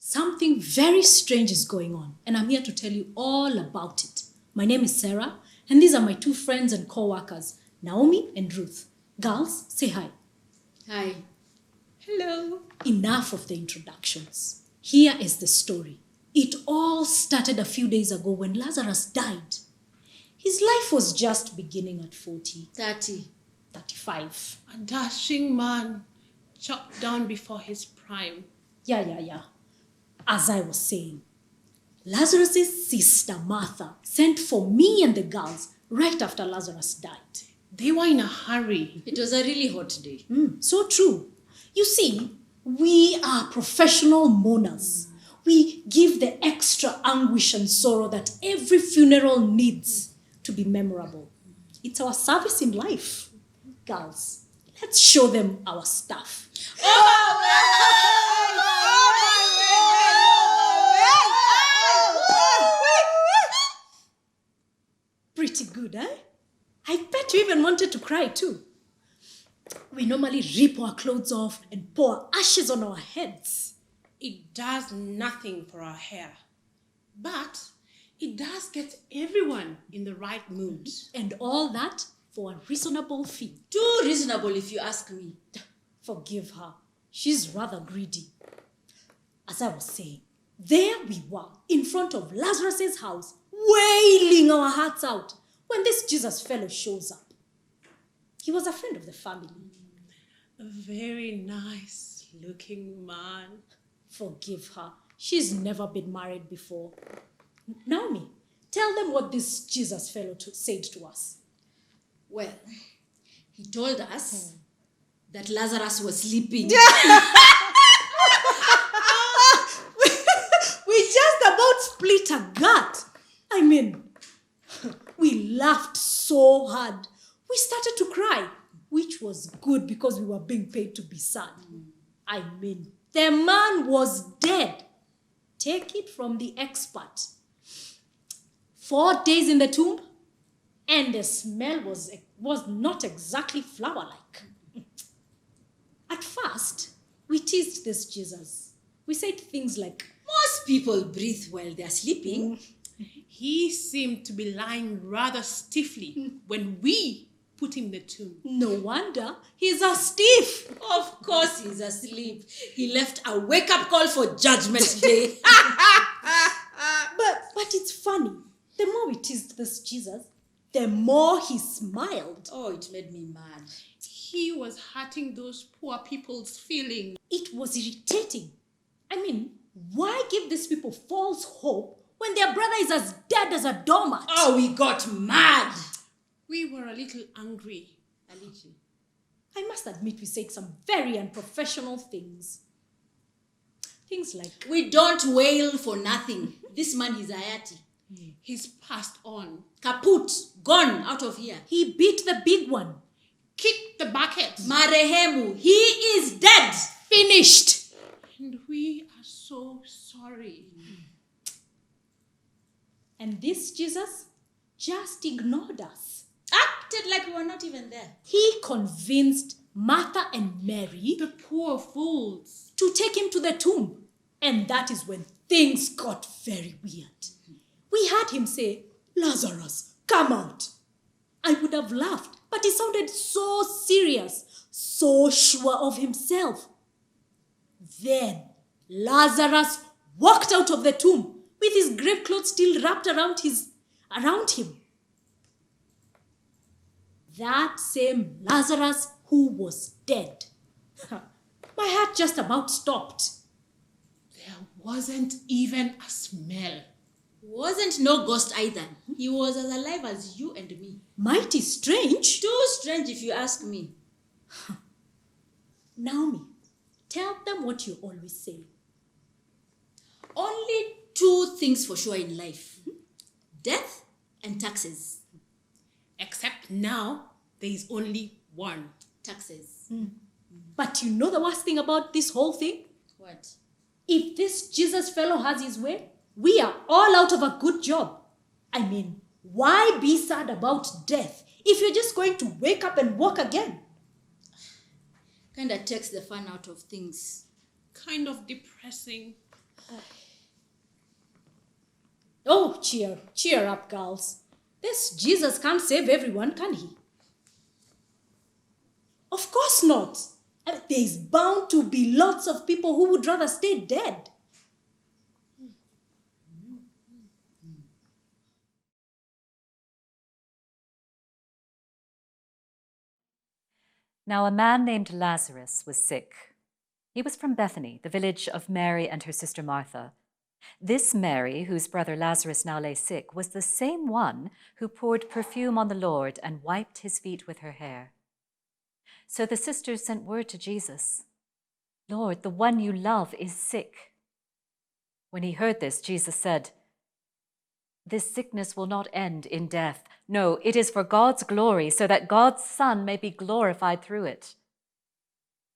Something very strange is going on, and I'm here to tell you all about it. My name is Sarah, and these are my two friends and co-workers, Naomi and Ruth. Girls, say hi. Hi. Hello. Enough of the introductions. Here is the story. It all started a few days ago when Lazarus died. His life was just beginning at 40. 30. 35. A dashing man, chopped down before his prime. Yeah. As I was saying, Lazarus' sister Martha sent for me and the girls right after Lazarus died. They were in a hurry. It was a really hot day. So true. You see, we are professional mourners. We give the extra anguish and sorrow that every funeral needs to be memorable. It's our service in life. Girls, let's show them our stuff. Pretty good, eh? I bet you even wanted to cry too. We normally rip our clothes off and pour ashes on our heads. It does nothing for our hair, but it does get everyone in the right mood. And all that for a reasonable fee. Too reasonable if you ask me. Forgive her. She's rather greedy. As I was saying, there we were in front of Lazarus' house, wailing our hearts out when this Jesus fellow shows up. He was a friend of the family. A very nice looking man. Forgive her. She's never been married before. Naomi, tell them what this Jesus fellow said to us. Well, he told us that Lazarus was sleeping. We just about split a gut. I mean, we laughed so hard. We started to cry, which was good because we were being paid to be sad. I mean, the man was dead. Take it from the expert. 4 days in the tomb, and the smell was not exactly flower-like. At first, we teased this Jesus. We said things like, Most people breathe while they're sleeping. He seemed to be lying rather stiffly when we put him in the tomb. no wonder, he's a stiff. Of course he's asleep. He left a wake-up call for Judgment Day. But it's funny. The more we teased this Jesus, the more he smiled. Oh, it made me mad. He was hurting those poor people's feelings. It was irritating. I mean, why give these people false hope when their brother is as dead as a doormat? Oh, we got mad. We were a little angry. A little. I must admit we said some very unprofessional things. Things like, We don't wail for nothing. This man is Hayati. He's passed on. Kaput. Gone out of here. he beat the big one. Kick the bucket. Marehemu. He is dead. Finished. And we are so sorry. And this Jesus just ignored us. Acted like we were not even there. He convinced Martha and Mary The poor fools. to take him to the tomb. And that is when things got very weird. We heard him say, Lazarus, come out. I would have laughed, but he sounded so serious, so sure of himself. Then Lazarus walked out of the tomb with his grave clothes still wrapped around him. That same Lazarus who was dead. My heart just about stopped. There wasn't even a smell. Wasn't no ghost either. He was as alive as you and me. Mighty strange. Too strange if you ask me. Naomi, tell them what you always say. Only 2 things for sure in life. Death and taxes. Except now, there is only one. Taxes. But you know the worst thing about this whole thing? What? If this Jesus fellow has his way, we are all out of a good job. I mean, why be sad about death if you're just going to wake up and walk again? Kinda takes the fun out of things. Kind of depressing. Oh, cheer up, girls. This Jesus can't save everyone, can he? Of course not. There's bound to be lots of people who would rather stay dead. Now a man named Lazarus was sick. He was from Bethany, the village of Mary and her sister Martha. This Mary, whose brother Lazarus now lay sick, was the same one who poured perfume on the Lord and wiped his feet with her hair. So the sisters sent word to Jesus, "Lord, the one you love is sick." When he heard this, Jesus said, "This sickness will not end in death. No, it is for God's glory, so that God's Son may be glorified through it."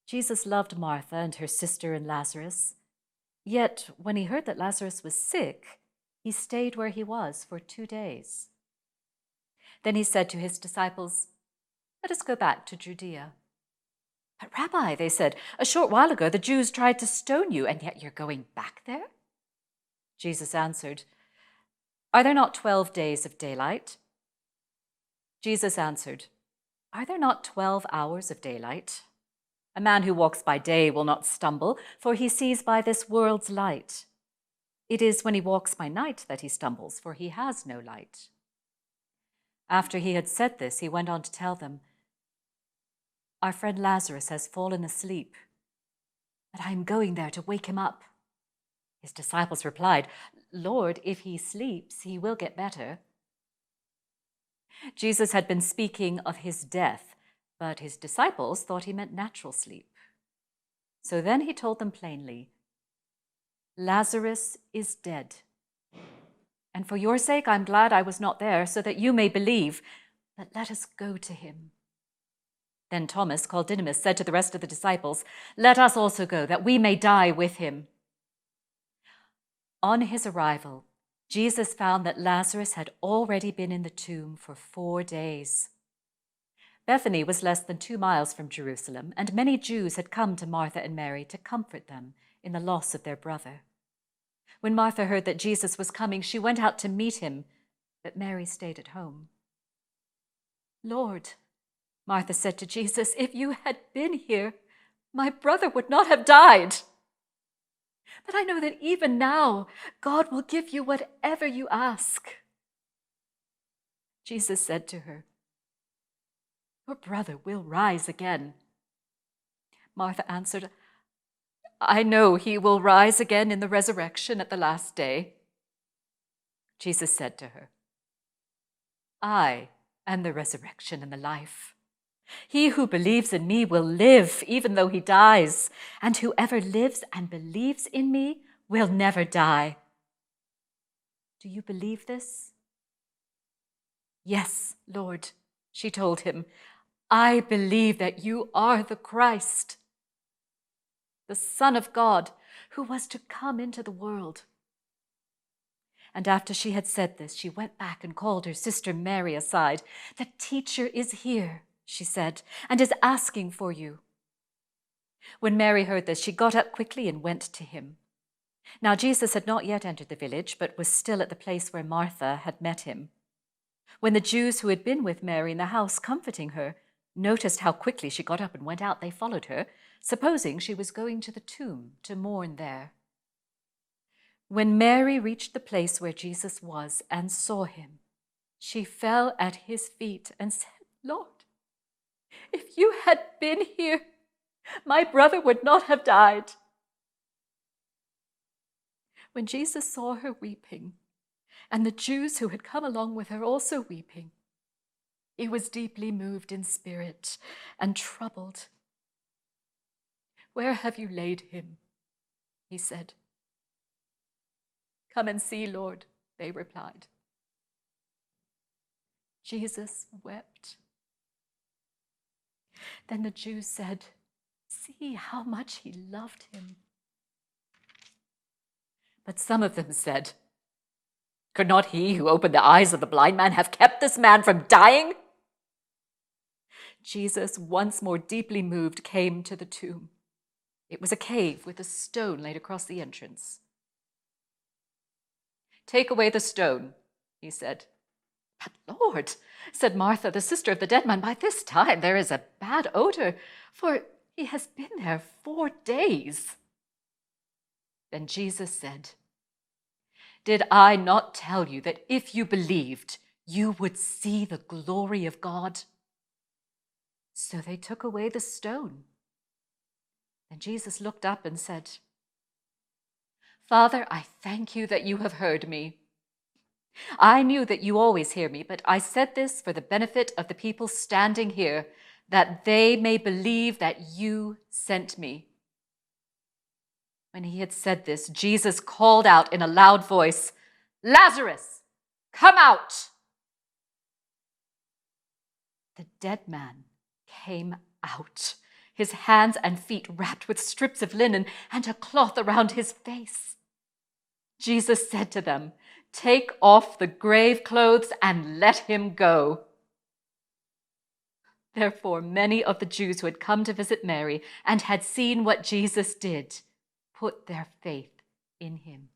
Jesus loved Martha and her sister and Lazarus. Yet when he heard that Lazarus was sick, he stayed where he was for 2 days. Then he said to his disciples, "Let us go back to Judea." "But Rabbi," they said, "a short while ago the Jews tried to stone you, and yet you're going back there?" Jesus answered, "Are there not 12 days of daylight?" Jesus answered, "Are there not 12 hours of daylight? A man who walks by day will not stumble, for he sees by this world's light. It is when he walks by night that he stumbles, for he has no light." After he had said this, he went on to tell them, "Our friend Lazarus has fallen asleep, but I am going there to wake him up." His disciples replied, "Lord, if he sleeps, he will get better." Jesus had been speaking of his death, but his disciples thought he meant natural sleep. So then he told them plainly, "Lazarus is dead. And for your sake, I'm glad I was not there, so that you may believe. But let us go to him." Then Thomas, called Didymus, said to the rest of the disciples, "Let us also go, that we may die with him." On his arrival, Jesus found that Lazarus had already been in the tomb for 4 days. Bethany was less than 2 miles from Jerusalem, and many Jews had come to Martha and Mary to comfort them in the loss of their brother. When Martha heard that Jesus was coming, she went out to meet him, but Mary stayed at home. "Lord," Martha said to Jesus, "if you had been here, my brother would not have died. But I know that even now, God will give you whatever you ask." Jesus said to her, "Your brother will rise again." Martha answered, "I know he will rise again in the resurrection at the last day." Jesus said to her, "I am the resurrection and the life. He who believes in me will live even though he dies, and whoever lives and believes in me will never die. Do you believe this?" "Yes, Lord," she told him. "I believe that you are the Christ, the Son of God, who was to come into the world." And after she had said this, she went back and called her sister Mary aside. "The teacher is here," she said, "and is asking for you." When Mary heard this, she got up quickly and went to him. Now Jesus had not yet entered the village, but was still at the place where Martha had met him. When the Jews who had been with Mary in the house comforting her noticed how quickly she got up and went out, they followed her, supposing she was going to the tomb to mourn there. When Mary reached the place where Jesus was and saw him, she fell at his feet and said, "Lord, if you had been here, my brother would not have died." When Jesus saw her weeping, and the Jews who had come along with her also weeping, he was deeply moved in spirit and troubled. "Where have you laid him?" he said. "Come and see, Lord," they replied. Jesus wept. Then the Jews said, "See how much he loved him." But some of them said, "Could not he who opened the eyes of the blind man have kept this man from dying?" Jesus, once more deeply moved, came to the tomb. It was a cave with a stone laid across the entrance. "Take away the stone," he said. "But Lord," said Martha, the sister of the dead man, "by this time there is a bad odor, for he has been there 4 days." Then Jesus said, "Did I not tell you that if you believed, you would see the glory of God?" So they took away the stone. Then Jesus looked up and said, "Father, I thank you that you have heard me. I knew that you always hear me, but I said this for the benefit of the people standing here, that they may believe that you sent me." When he had said this, Jesus called out in a loud voice, "Lazarus, come out!" The dead man came out, his hands and feet wrapped with strips of linen and a cloth around his face. Jesus said to them, "Take off the grave clothes and let him go." Therefore, many of the Jews who had come to visit Mary and had seen what Jesus did put their faith in him.